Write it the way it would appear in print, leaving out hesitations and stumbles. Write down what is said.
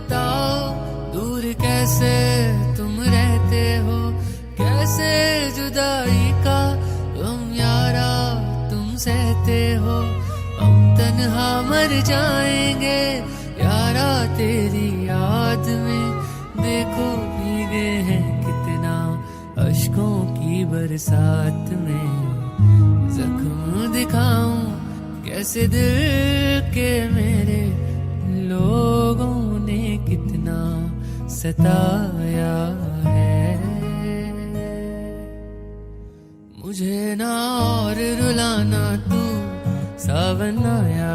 बताओ दूर कैसे तुम रहते हो, कैसे जुदाई का तुम यारा तुम सहते हो। हम तन्हा मर जाएंगे यारा तेरी याद में, देखो भीगे हैं कितना अश्कों की बरसात में। जख्म दिखाऊं कैसे दिल के मेरे, लोगों ने कितना सताया है। मुझे ना और रुलाना तू सावन आया